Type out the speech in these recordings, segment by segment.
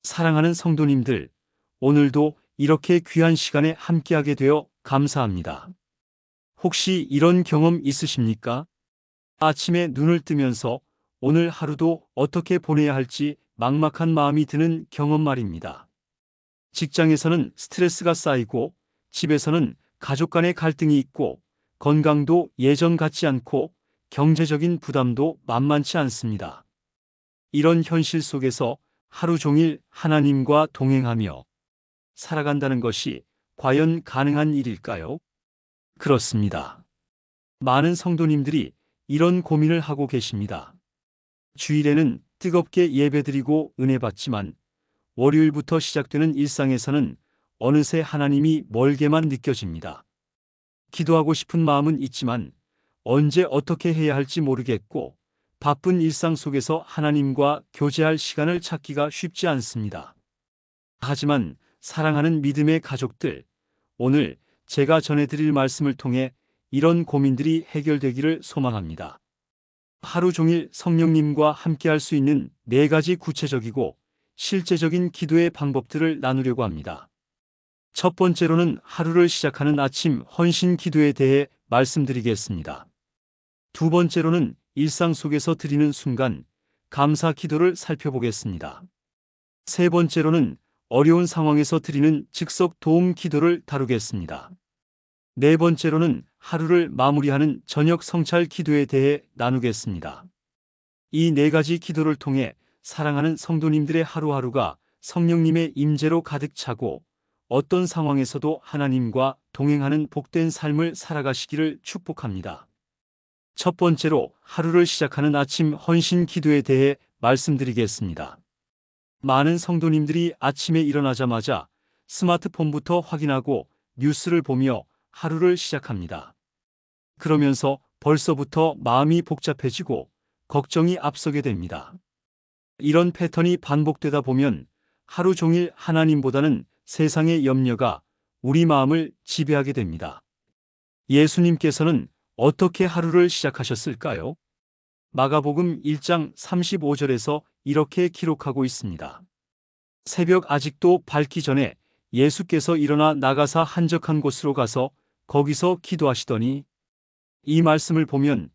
사랑하는 성도님들, 오늘도 이렇게 귀한 시간에 함께하게 되어 감사합니다. 혹시 이런 경험 있으십니까? 아침에 눈을 뜨면서 오늘 하루도 어떻게 보내야 할지 막막한 마음이 드는 경험 말입니다. 직장에서는 스트레스가 쌓이고, 집에서는 가족 간의 갈등이 있고, 건강도 예전 같지 않고, 경제적인 부담도 만만치 않습니다. 이런 현실 속에서 하루 종일 하나님과 동행하며 살아간다는 것이 과연 가능한 일일까요? 그렇습니다. 많은 성도님들이 이런 고민을 하고 계십니다. 주일에는 뜨겁게 예배드리고 은혜 받지만 월요일부터 시작되는 일상에서는 어느새 하나님이 멀게만 느껴집니다. 기도하고 싶은 마음은 있지만 언제 어떻게 해야 할지 모르겠고 바쁜 일상 속에서 하나님과 교제할 시간을 찾기가 쉽지 않습니다. 하지만 사랑하는 믿음의 가족들, 오늘 제가 전해드릴 말씀을 통해 이런 고민들이 해결되기를 소망합니다. 하루 종일 성령님과 함께할 수 있는 4가지 구체적이고 실제적인 기도의 방법들을 나누려고 합니다. 첫 번째로는 하루를 시작하는 아침 헌신 기도에 대해 말씀드리겠습니다. 두 번째로는 일상 속에서 드리는 순간 감사 기도를 살펴보겠습니다. 세 번째로는 어려운 상황에서 드리는 즉석 도움 기도를 다루겠습니다. 네 번째로는 하루를 마무리하는 저녁 성찰 기도에 대해 나누겠습니다. 이 4가지 기도를 통해 사랑하는 성도님들의 하루하루가 성령님의 임재로 가득 차고 어떤 상황에서도 하나님과 동행하는 복된 삶을 살아가시기를 축복합니다. 첫 번째로 하루를 시작하는 아침 헌신 기도에 대해 말씀드리겠습니다. 많은 성도님들이 아침에 일어나자마자 스마트폰부터 확인하고 뉴스를 보며 하루를 시작합니다. 그러면서 벌써부터 마음이 복잡해지고 걱정이 앞서게 됩니다. 이런 패턴이 반복되다 보면 하루 종일 하나님보다는 세상의 염려가 우리 마음을 지배하게 됩니다. 예수님께서는 어떻게 하루를 시작하셨을까요? 마가복음 1장 35절에서 이렇게 기록하고 있습니다. 새벽 아직도 밝기 전에 예수께서 일어나 나가사 한적한 곳으로 가서 거기서 기도하시더니, 이 말씀을 보면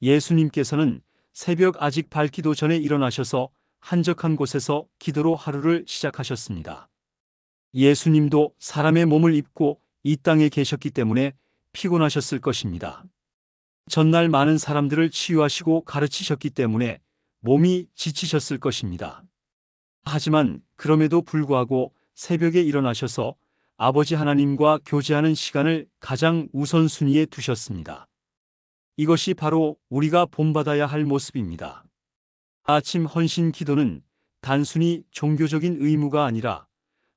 예수님께서는 새벽 아직 밝기도 전에 일어나셔서 한적한 곳에서 기도로 하루를 시작하셨습니다. 예수님도 사람의 몸을 입고 이 땅에 계셨기 때문에 피곤하셨을 것입니다. 전날 많은 사람들을 치유하시고 가르치셨기 때문에 몸이 지치셨을 것입니다. 하지만 그럼에도 불구하고 새벽에 일어나셔서 아버지 하나님과 교제하는 시간을 가장 우선순위에 두셨습니다. 이것이 바로 우리가 본받아야 할 모습입니다. 아침 헌신 기도는 단순히 종교적인 의무가 아니라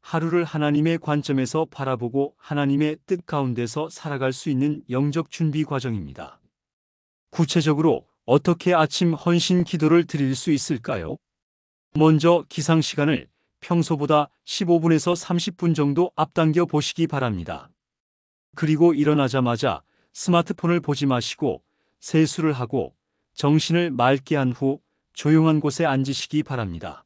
하루를 하나님의 관점에서 바라보고 하나님의 뜻 가운데서 살아갈 수 있는 영적 준비 과정입니다. 구체적으로 어떻게 아침 헌신 기도를 드릴 수 있을까요? 먼저 기상 시간을 평소보다 15분에서 30분 정도 앞당겨 보시기 바랍니다. 그리고 일어나자마자 스마트폰을 보지 마시고 세수를 하고 정신을 맑게 한 후 조용한 곳에 앉으시기 바랍니다.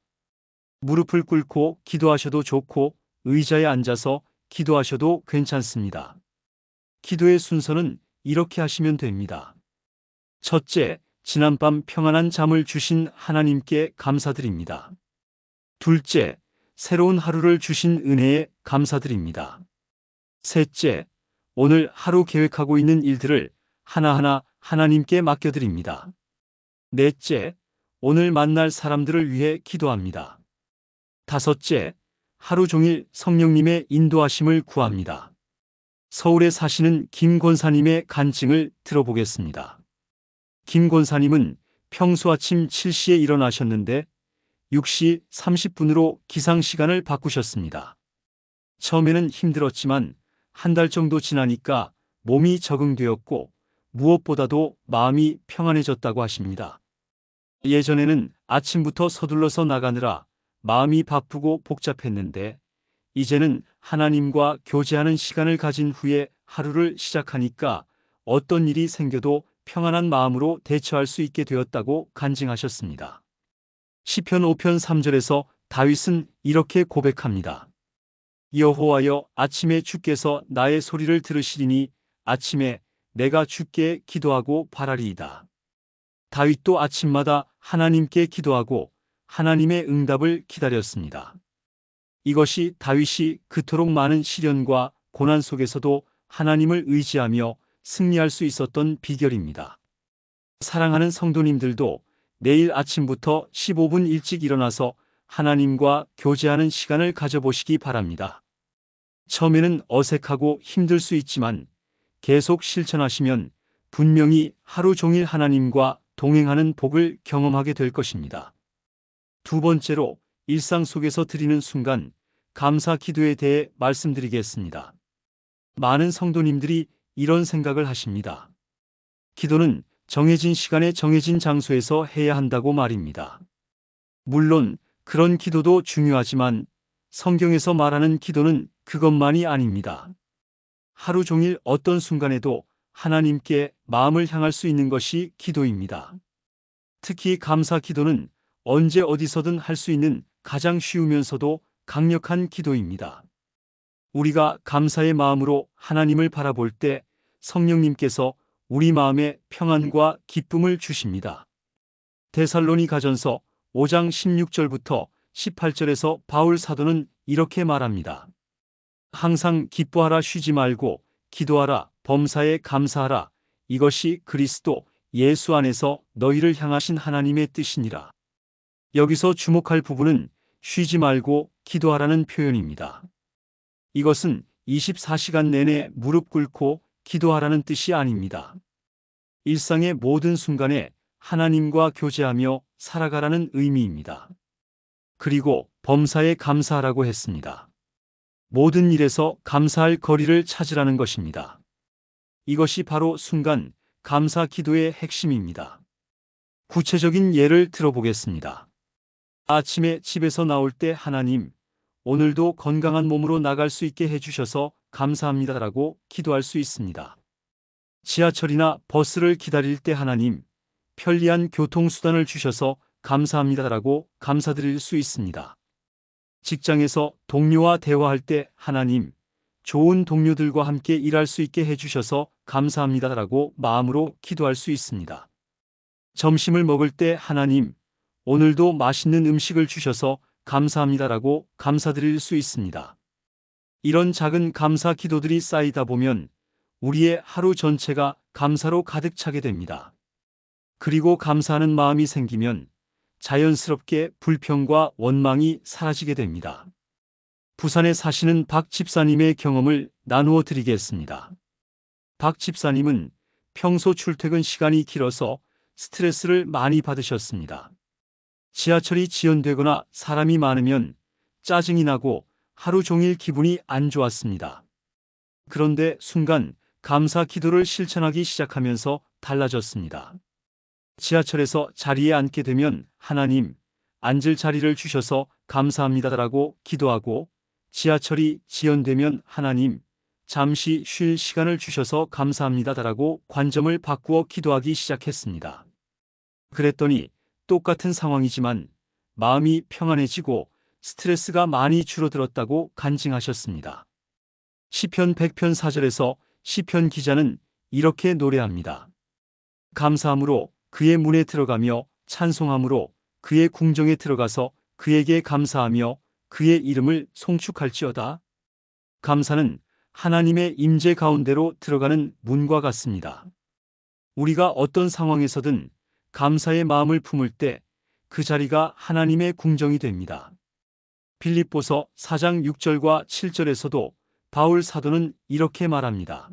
무릎을 꿇고 기도하셔도 좋고 의자에 앉아서 기도하셔도 괜찮습니다. 기도의 순서는 이렇게 하시면 됩니다. 첫째, 지난밤 평안한 잠을 주신 하나님께 감사드립니다. 둘째, 새로운 하루를 주신 은혜에 감사드립니다. 셋째, 오늘 하루 계획하고 있는 일들을 하나하나 하나님께 맡겨드립니다. 넷째, 오늘 만날 사람들을 위해 기도합니다. 다섯째, 하루 종일 성령님의 인도하심을 구합니다. 서울에 사시는 김 권사님의 간증을 들어보겠습니다. 김 권사님은 평소 아침 7시에 일어나셨는데 6시 30분으로 기상 시간을 바꾸셨습니다. 처음에는 힘들었지만 한 달 정도 지나니까 몸이 적응되었고 무엇보다도 마음이 평안해졌다고 하십니다. 예전에는 아침부터 서둘러서 나가느라 마음이 바쁘고 복잡했는데 이제는 하나님과 교제하는 시간을 가진 후에 하루를 시작하니까 어떤 일이 생겨도 평안한 마음으로 대처할 수 있게 되었다고 간증하셨습니다. 시편 5편 3절에서 다윗은 이렇게 고백합니다. 여호와여, 아침에 주께서 나의 소리를 들으시리니 아침에 내가 주께 기도하고 바라리이다. 다윗도 아침마다 하나님께 기도하고 하나님의 응답을 기다렸습니다. 이것이 다윗이 그토록 많은 시련과 고난 속에서도 하나님을 의지하며 승리할 수 있었던 비결입니다. 사랑하는 성도님들도 내일 아침부터 15분 일찍 일어나서 하나님과 교제하는 시간을 가져보시기 바랍니다. 처음에는 어색하고 힘들 수 있지만 계속 실천하시면 분명히 하루 종일 하나님과 동행하는 복을 경험하게 될 것입니다. 두 번째로, 일상 속에서 드리는 순간 감사 기도에 대해 말씀드리겠습니다. 많은 성도님들이 이런 생각을 하십니다. 기도는 정해진 시간에 정해진 장소에서 해야 한다고 말입니다. 물론 그런 기도도 중요하지만 성경에서 말하는 기도는 그것만이 아닙니다. 하루 종일 어떤 순간에도 하나님께 마음을 향할 수 있는 것이 기도입니다. 특히 감사 기도는 언제 어디서든 할 수 있는 가장 쉬우면서도 강력한 기도입니다. 우리가 감사의 마음으로 하나님을 바라볼 때 성령님께서 우리 마음에 평안과 기쁨을 주십니다. 데살로니가전서 5장 16절부터 18절에서 바울 사도는 이렇게 말합니다. 항상 기뻐하라, 쉬지 말고 기도하라, 범사에 감사하라. 이것이 그리스도 예수 안에서 너희를 향하신 하나님의 뜻이니라. 여기서 주목할 부분은 쉬지 말고 기도하라는 표현입니다. 이것은 24시간 내내 무릎 꿇고 기도하라는 뜻이 아닙니다. 일상의 모든 순간에 하나님과 교제하며 살아가라는 의미입니다. 그리고 범사에 감사하라고 했습니다. 모든 일에서 감사할 거리를 찾으라는 것입니다. 이것이 바로 순간 감사 기도의 핵심입니다. 구체적인 예를 들어보겠습니다. 아침에 집에서 나올 때 하나님, 오늘도 건강한 몸으로 나갈 수 있게 해주셔서 감사합니다라고 기도할 수 있습니다. 지하철이나 버스를 기다릴 때 하나님, 편리한 교통수단을 주셔서 감사합니다라고 감사드릴 수 있습니다. 직장에서 동료와 대화할 때 하나님, 좋은 동료들과 함께 일할 수 있게 해주셔서 감사합니다라고 마음으로 기도할 수 있습니다. 점심을 먹을 때 하나님, 오늘도 맛있는 음식을 주셔서 감사합니다라고 감사드릴 수 있습니다. 이런 작은 감사 기도들이 쌓이다 보면 우리의 하루 전체가 감사로 가득 차게 됩니다. 그리고 감사하는 마음이 생기면 자연스럽게 불평과 원망이 사라지게 됩니다. 부산에 사시는 박 집사님의 경험을 나누어 드리겠습니다. 박 집사님은 평소 출퇴근 시간이 길어서 스트레스를 많이 받으셨습니다. 지하철이 지연되거나 사람이 많으면 짜증이 나고 하루 종일 기분이 안 좋았습니다. 그런데 순간 감사 기도를 실천하기 시작하면서 달라졌습니다. 지하철에서 자리에 앉게 되면 하나님, 앉을 자리를 주셔서 감사합니다라고 기도하고, 지하철이 지연되면 하나님, 잠시 쉴 시간을 주셔서 감사합니다라고 관점을 바꾸어 기도하기 시작했습니다. 그랬더니 똑같은 상황이지만 마음이 평안해지고 스트레스가 많이 줄어들었다고 간증하셨습니다. 시편 100편 4절에서 시편 기자는 이렇게 노래합니다. 감사함으로 그의 문에 들어가며 찬송함으로 그의 궁정에 들어가서 그에게 감사하며 그의 이름을 송축할지어다. 감사는 하나님의 임재 가운데로 들어가는 문과 같습니다. 우리가 어떤 상황에서든 감사의 마음을 품을 때 그 자리가 하나님의 궁정이 됩니다. 빌립보서 4장 6절과 7절에서도 바울 사도는 이렇게 말합니다.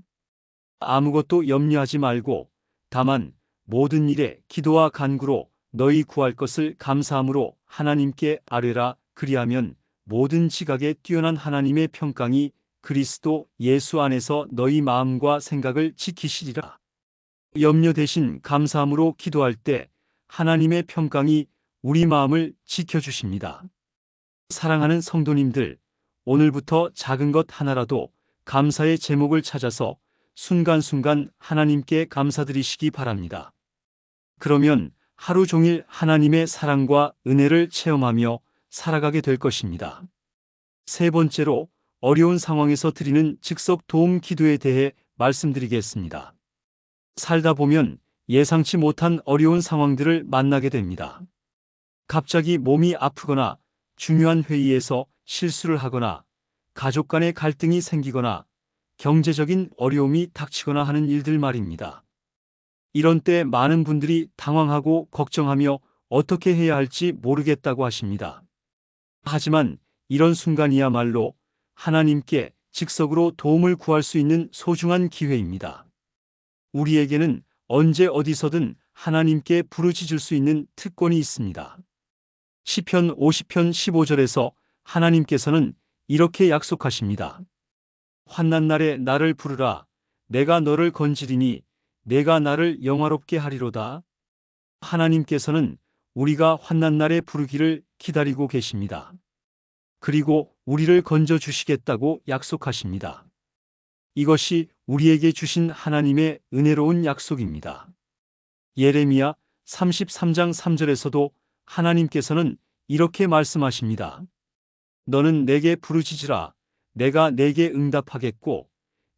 아무것도 염려하지 말고 다만 모든 일에 기도와 간구로 너희 구할 것을 감사함으로 하나님께 아뢰라. 그리하면 모든 지각에 뛰어난 하나님의 평강이 그리스도 예수 안에서 너희 마음과 생각을 지키시리라. 염려 대신 감사함으로 기도할 때 하나님의 평강이 우리 마음을 지켜주십니다. 사랑하는 성도님들, 오늘부터 작은 것 하나라도 감사의 제목을 찾아서 순간순간 하나님께 감사드리시기 바랍니다. 그러면 하루 종일 하나님의 사랑과 은혜를 체험하며 살아가게 될 것입니다. 세 번째로 어려운 상황에서 드리는 즉석 도움 기도에 대해 말씀드리겠습니다. 살다 보면 예상치 못한 어려운 상황들을 만나게 됩니다. 갑자기 몸이 아프거나 중요한 회의에서 실수를 하거나 가족 간의 갈등이 생기거나 경제적인 어려움이 닥치거나 하는 일들 말입니다. 이런 때 많은 분들이 당황하고 걱정하며 어떻게 해야 할지 모르겠다고 하십니다. 하지만 이런 순간이야말로 하나님께 즉석으로 도움을 구할 수 있는 소중한 기회입니다. 우리에게는 언제 어디서든 하나님께 부르짖을 수 있는 특권이 있습니다. 시편 50편 15절에서 하나님께서는 이렇게 약속하십니다. 환난 날에 나를 부르라. 내가 너를 건지리니 내가 나를 영화롭게 하리로다. 하나님께서는 우리가 환난 날에 부르기를 기다리고 계십니다. 그리고 우리를 건져 주시겠다고 약속하십니다. 이것이 우리에게 주신 하나님의 은혜로운 약속입니다. 예레미야 33장 3절에서도 하나님께서는 이렇게 말씀하십니다. 너는 내게 부르짖으라. 내가 내게 응답하겠고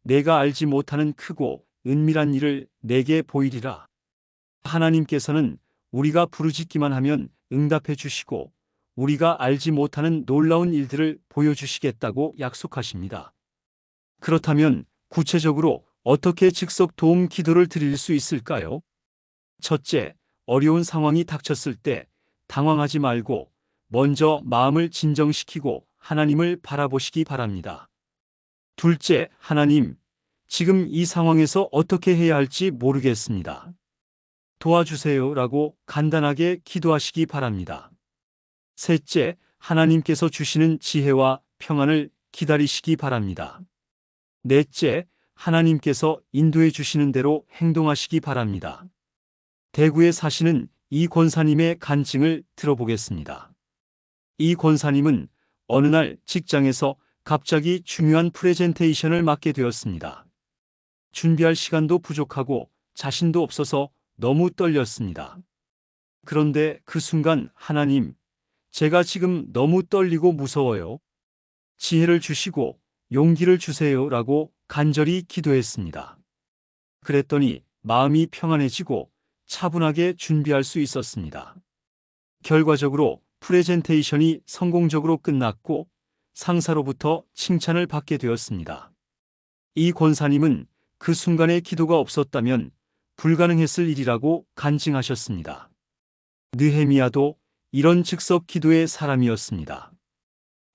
내가 알지 못하는 크고 은밀한 일을 내게 보이리라. 하나님께서는 우리가 부르짖기만 하면 응답해 주시고 우리가 알지 못하는 놀라운 일들을 보여주시겠다고 약속하십니다. 그렇다면 구체적으로 어떻게 즉석 도움 기도를 드릴 수 있을까요? 첫째, 어려운 상황이 닥쳤을 때 당황하지 말고 먼저 마음을 진정시키고 하나님을 바라보시기 바랍니다. 둘째, 하나님, 지금 이 상황에서 어떻게 해야 할지 모르겠습니다. 도와주세요 라고 간단하게 기도하시기 바랍니다. 셋째, 하나님께서 주시는 지혜와 평안을 기다리시기 바랍니다. 넷째, 하나님께서 인도해 주시는 대로 행동하시기 바랍니다. 대구에 사시는 이 권사님의 간증을 들어보겠습니다. 이 권사님은 어느 날 직장에서 갑자기 중요한 프레젠테이션을 맡게 되었습니다. 준비할 시간도 부족하고 자신도 없어서 너무 떨렸습니다. 그런데 그 순간 하나님, 제가 지금 너무 떨리고 무서워요. 지혜를 주시고 용기를 주세요 라고 간절히 기도했습니다. 그랬더니 마음이 평안해지고 차분하게 준비할 수 있었습니다. 결과적으로 프레젠테이션이 성공적으로 끝났고 상사로부터 칭찬을 받게 되었습니다. 이 권사님은 그 순간의 기도가 없었다면 불가능했을 일이라고 간증하셨습니다. 느헤미야도 이런 즉석 기도의 사람이었습니다.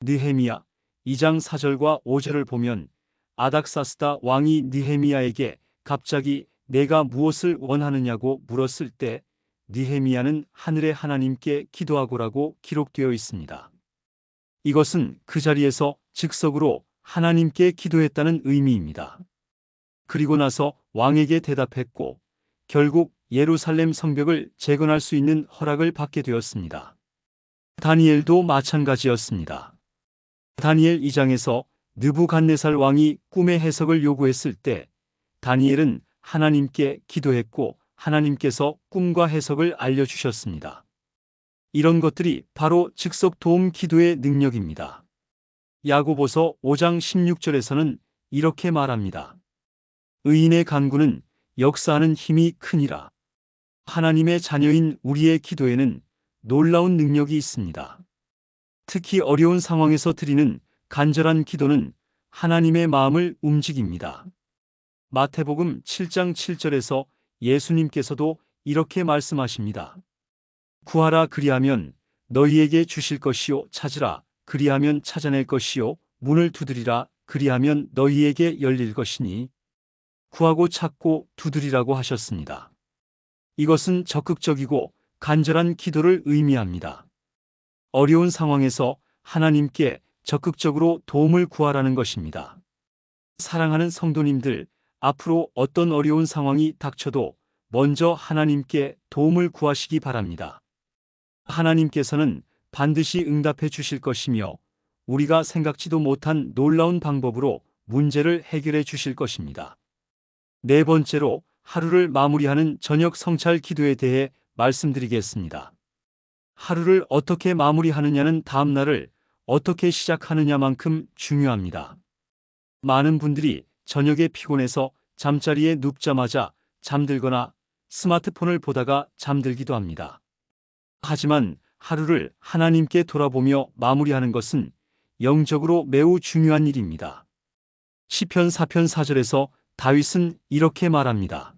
느헤미야 2장 4절과 5절을 보면 아닥사스다 왕이 느헤미야에게 갑자기 내가 무엇을 원하느냐고 물었을 때 느헤미야는 하늘의 하나님께 기도하고라고 기록되어 있습니다. 이것은 그 자리에서 즉석으로 하나님께 기도했다는 의미입니다. 그리고 나서 왕에게 대답했고 결국 예루살렘 성벽을 재건할 수 있는 허락을 받게 되었습니다. 다니엘도 마찬가지였습니다. 다니엘 2장에서 느부갓네살 왕이 꿈의 해석을 요구했을 때 다니엘은 하나님께 기도했고 하나님께서 꿈과 해석을 알려주셨습니다. 이런 것들이 바로 즉석 도움 기도의 능력입니다. 야고보서 5장 16절에서는 이렇게 말합니다. 의인의 간구는 역사하는 힘이 크니라. 하나님의 자녀인 우리의 기도에는 놀라운 능력이 있습니다. 특히 어려운 상황에서 드리는 간절한 기도는 하나님의 마음을 움직입니다. 마태복음 7장 7절에서 예수님께서도 이렇게 말씀하십니다. 구하라 그리하면 너희에게 주실 것이요 찾으라 그리하면 찾아낼 것이요 문을 두드리라 그리하면 너희에게 열릴 것이니 구하고 찾고 두드리라고 하셨습니다. 이것은 적극적이고 간절한 기도를 의미합니다. 어려운 상황에서 하나님께 적극적으로 도움을 구하라는 것입니다. 사랑하는 성도님들, 앞으로 어떤 어려운 상황이 닥쳐도 먼저 하나님께 도움을 구하시기 바랍니다. 하나님께서는 반드시 응답해 주실 것이며 우리가 생각지도 못한 놀라운 방법으로 문제를 해결해 주실 것입니다. 네 번째로 하루를 마무리하는 저녁 성찰 기도에 대해 말씀드리겠습니다. 하루를 어떻게 마무리하느냐는 다음 날을 어떻게 시작하느냐만큼 중요합니다. 많은 분들이 저녁에 피곤해서 잠자리에 눕자마자 잠들거나 스마트폰을 보다가 잠들기도 합니다. 하지만 하루를 하나님께 돌아보며 마무리하는 것은 영적으로 매우 중요한 일입니다. 시편 4편 4절에서 다윗은 이렇게 말합니다.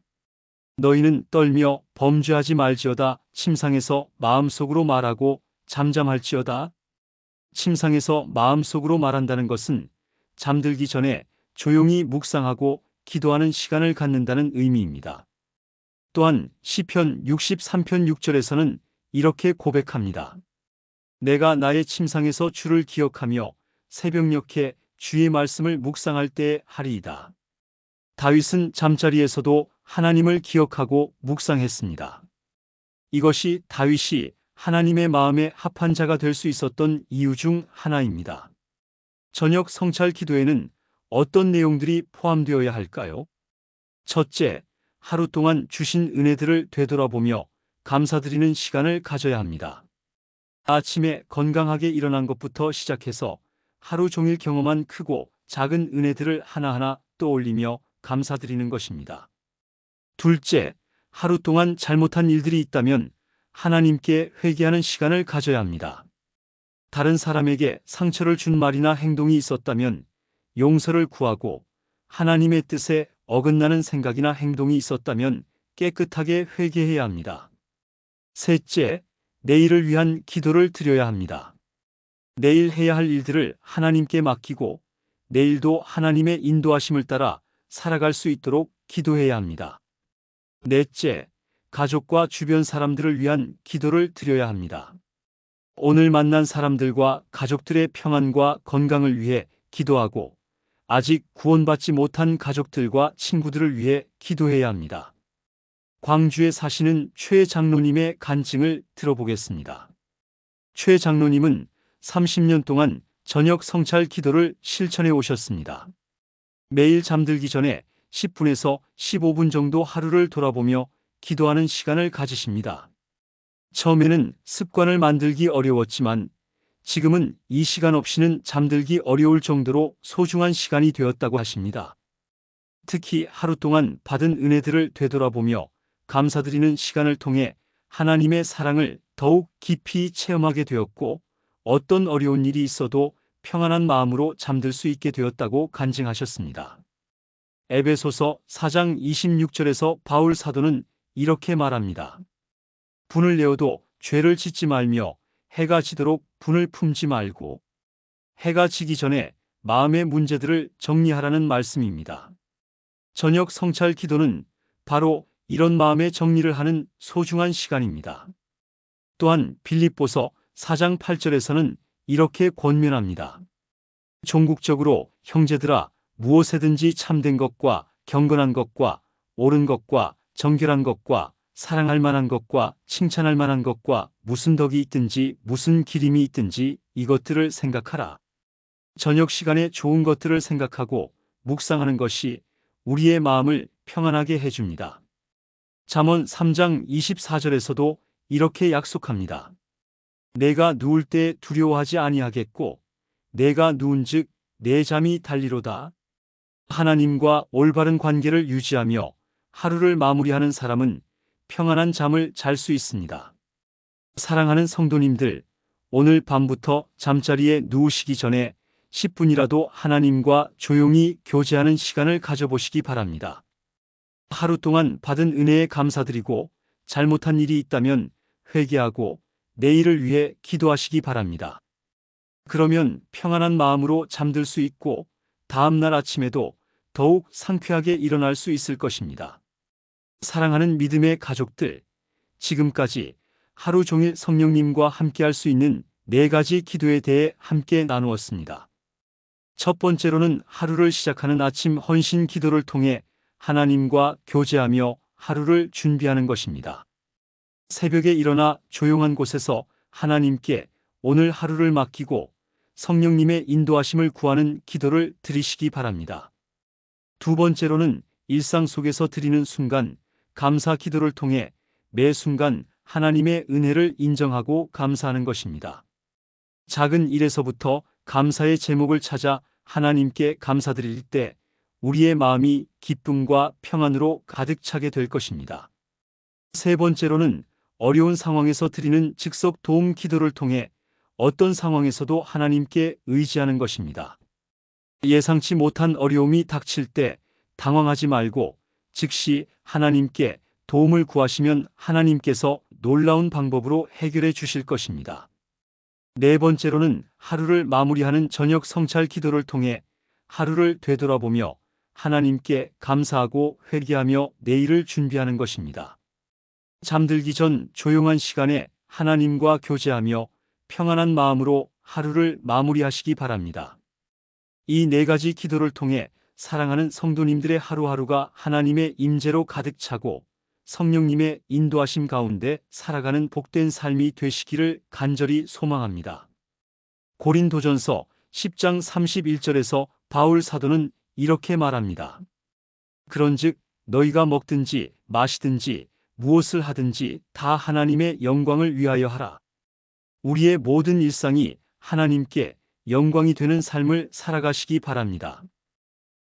너희는 떨며 범죄하지 말지어다. 침상에서 마음속으로 말하고 잠잠할지어다. 침상에서 마음속으로 말한다는 것은 잠들기 전에 조용히 묵상하고 기도하는 시간을 갖는다는 의미입니다. 또한 시편 63편 6절에서는 이렇게 고백합니다. 내가 나의 침상에서 주를 기억하며 새벽녘에 주의 말씀을 묵상할 때에 하리이다. 다윗은 잠자리에서도 하나님을 기억하고 묵상했습니다. 이것이 다윗이 하나님의 마음에 합한 자가 될 수 있었던 이유 중 하나입니다. 저녁 성찰 기도에는 어떤 내용들이 포함되어야 할까요? 첫째, 하루 동안 주신 은혜들을 되돌아보며 감사드리는 시간을 가져야 합니다. 아침에 건강하게 일어난 것부터 시작해서 하루 종일 경험한 크고 작은 은혜들을 하나하나 떠올리며 감사드리는 것입니다. 둘째, 하루 동안 잘못한 일들이 있다면 하나님께 회개하는 시간을 가져야 합니다. 다른 사람에게 상처를 준 말이나 행동이 있었다면 용서를 구하고 하나님의 뜻에 어긋나는 생각이나 행동이 있었다면 깨끗하게 회개해야 합니다. 셋째, 내일을 위한 기도를 드려야 합니다. 내일 해야 할 일들을 하나님께 맡기고 내일도 하나님의 인도하심을 따라 살아갈 수 있도록 기도해야 합니다. 넷째, 가족과 주변 사람들을 위한 기도를 드려야 합니다. 오늘 만난 사람들과 가족들의 평안과 건강을 위해 기도하고 아직 구원받지 못한 가족들과 친구들을 위해 기도해야 합니다. 광주에 사시는 최 장로님의 간증을 들어보겠습니다. 최 장로님은 30년 동안 저녁 성찰 기도를 실천해 오셨습니다. 매일 잠들기 전에 10분에서 15분 정도 하루를 돌아보며 기도하는 시간을 가지십니다. 처음에는 습관을 만들기 어려웠지만 지금은 이 시간 없이는 잠들기 어려울 정도로 소중한 시간이 되었다고 하십니다. 특히 하루 동안 받은 은혜들을 되돌아보며 감사드리는 시간을 통해 하나님의 사랑을 더욱 깊이 체험하게 되었고 어떤 어려운 일이 있어도 평안한 마음으로 잠들 수 있게 되었다고 간증하셨습니다. 에베소서 4장 26절에서 바울 사도는 이렇게 말합니다. 분을 내어도 죄를 짓지 말며 해가 지도록 분을 품지 말고 해가 지기 전에 마음의 문제들을 정리하라는 말씀입니다. 저녁 성찰 기도는 바로 이런 마음의 정리를 하는 소중한 시간입니다. 또한 빌립보서 4장 8절에서는 이렇게 권면합니다. 종국적으로 형제들아 무엇에든지 참된 것과 경건한 것과 옳은 것과 정결한 것과 사랑할 만한 것과 칭찬할 만한 것과 무슨 덕이 있든지 무슨 기림이 있든지 이것들을 생각하라. 저녁 시간에 좋은 것들을 생각하고 묵상하는 것이 우리의 마음을 평안하게 해줍니다. 잠언 3장 24절에서도 이렇게 약속합니다. 내가 누울 때 두려워하지 아니하겠고 내가 누운즉 내 잠이 달리로다. 하나님과 올바른 관계를 유지하며 하루를 마무리하는 사람은 평안한 잠을 잘 수 있습니다. 사랑하는 성도님들, 오늘 밤부터 잠자리에 누우시기 전에 10분이라도 하나님과 조용히 교제하는 시간을 가져보시기 바랍니다. 하루 동안 받은 은혜에 감사드리고 잘못한 일이 있다면 회개하고 내일을 위해 기도하시기 바랍니다. 그러면 평안한 마음으로 잠들 수 있고 다음 날 아침에도 더욱 상쾌하게 일어날 수 있을 것입니다. 사랑하는 믿음의 가족들, 지금까지 하루 종일 성령님과 함께할 수 있는 4가지 기도에 대해 함께 나누었습니다. 첫 번째로는 하루를 시작하는 아침 헌신 기도를 통해 하나님과 교제하며 하루를 준비하는 것입니다. 새벽에 일어나 조용한 곳에서 하나님께 오늘 하루를 맡기고 성령님의 인도하심을 구하는 기도를 드리시기 바랍니다. 두 번째로는 일상 속에서 드리는 순간 감사 기도를 통해 매 순간 하나님의 은혜를 인정하고 감사하는 것입니다. 작은 일에서부터 감사의 제목을 찾아 하나님께 감사드릴 때 우리의 마음이 기쁨과 평안으로 가득 차게 될 것입니다. 세 번째로는 어려운 상황에서 드리는 즉석 도움 기도를 통해 어떤 상황에서도 하나님께 의지하는 것입니다. 예상치 못한 어려움이 닥칠 때 당황하지 말고 즉시 하나님께 도움을 구하시면 하나님께서 놀라운 방법으로 해결해 주실 것입니다. 네 번째로는 하루를 마무리하는 저녁 성찰 기도를 통해 하루를 되돌아보며 하나님께 감사하고 회개하며 내일을 준비하는 것입니다. 잠들기 전 조용한 시간에 하나님과 교제하며 평안한 마음으로 하루를 마무리하시기 바랍니다. 이 네 가지 기도를 통해 사랑하는 성도님들의 하루하루가 하나님의 임재로 가득 차고 성령님의 인도하심 가운데 살아가는 복된 삶이 되시기를 간절히 소망합니다. 고린도전서 10장 31절에서 바울 사도는 이렇게 말합니다. 그런즉 너희가 먹든지 마시든지 무엇을 하든지 다 하나님의 영광을 위하여 하라. 우리의 모든 일상이 하나님께 영광이 되는 삶을 살아가시기 바랍니다.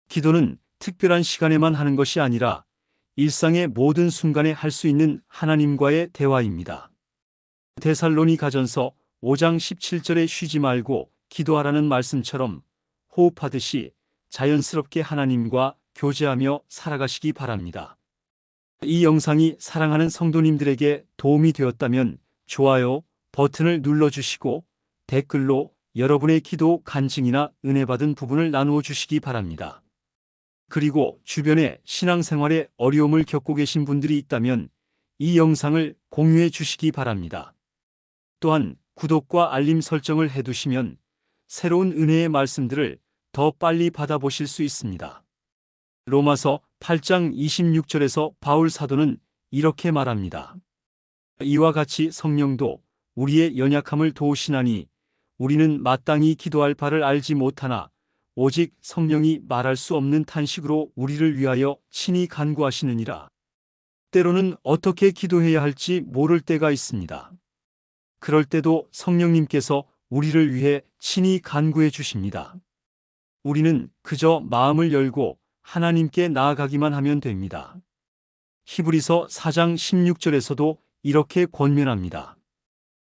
기도는 특별한 시간에만 하는 것이 아니라 일상의 모든 순간에 할 수 있는 하나님과의 대화입니다. 데살로니가전서 5장 17절에 쉬지 말고 기도하라는 말씀처럼 호흡하듯이 자연스럽게 하나님과 교제하며 살아가시기 바랍니다. 이 영상이 사랑하는 성도님들에게 도움이 되었다면 좋아요 버튼을 눌러주시고 댓글로 여러분의 기도 간증이나 은혜 받은 부분을 나누어 주시기 바랍니다. 그리고 주변에 신앙생활에 어려움을 겪고 계신 분들이 있다면 이 영상을 공유해 주시기 바랍니다. 또한 구독과 알림 설정을 해두시면 새로운 은혜의 말씀들을 더 빨리 받아보실 수 있습니다. 로마서 8장 26절에서 바울 사도는 이렇게 말합니다. 이와 같이 성령도 우리의 연약함을 도우시나니 우리는 마땅히 기도할 바를 알지 못하나 오직 성령이 말할 수 없는 탄식으로 우리를 위하여 친히 간구하시느니라. 때로는 어떻게 기도해야 할지 모를 때가 있습니다. 그럴 때도 성령님께서 우리를 위해 친히 간구해 주십니다. 우리는 그저 마음을 열고 하나님께 나아가기만 하면 됩니다. 히브리서 4장 16절에서도 이렇게 권면합니다.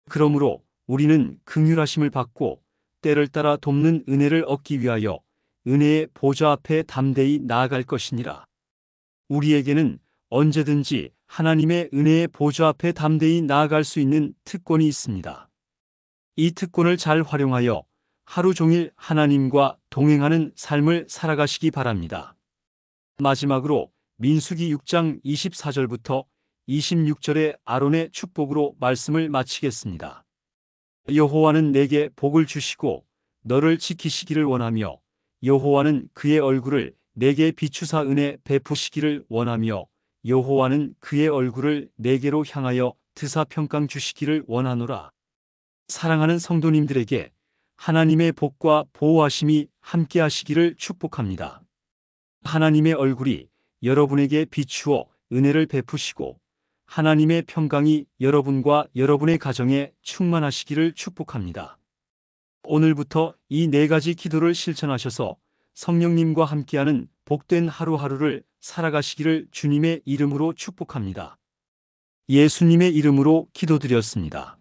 그러므로 우리는 긍휼하심을 받고 때를 따라 돕는 은혜를 얻기 위하여 은혜의 보좌 앞에 담대히 나아갈 것이니라. 우리에게는 언제든지 하나님의 은혜의 보좌 앞에 담대히 나아갈 수 있는 특권이 있습니다. 이 특권을 잘 활용하여 하루 종일 하나님과 동행하는 삶을 살아가시기 바랍니다. 마지막으로 민수기 6장 24절부터 26절의 아론의 축복으로 말씀을 마치겠습니다. 여호와는 내게 복을 주시고 너를 지키시기를 원하며 여호와는 그의 얼굴을 내게 비추사 은혜 베푸시기를 원하며 여호와는 그의 얼굴을 내게로 향하여 드사 평강 주시기를 원하노라. 사랑하는 성도님들에게 하나님의 복과 보호하심이 함께 하시기를 축복합니다. 하나님의 얼굴이 여러분에게 비추어 은혜를 베푸시고 하나님의 평강이 여러분과 여러분의 가정에 충만하시기를 축복합니다. 오늘부터 이 네 가지 기도를 실천하셔서 성령님과 함께하는 복된 하루하루를 살아가시기를 주님의 이름으로 축복합니다. 예수님의 이름으로 기도드렸습니다.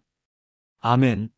아멘.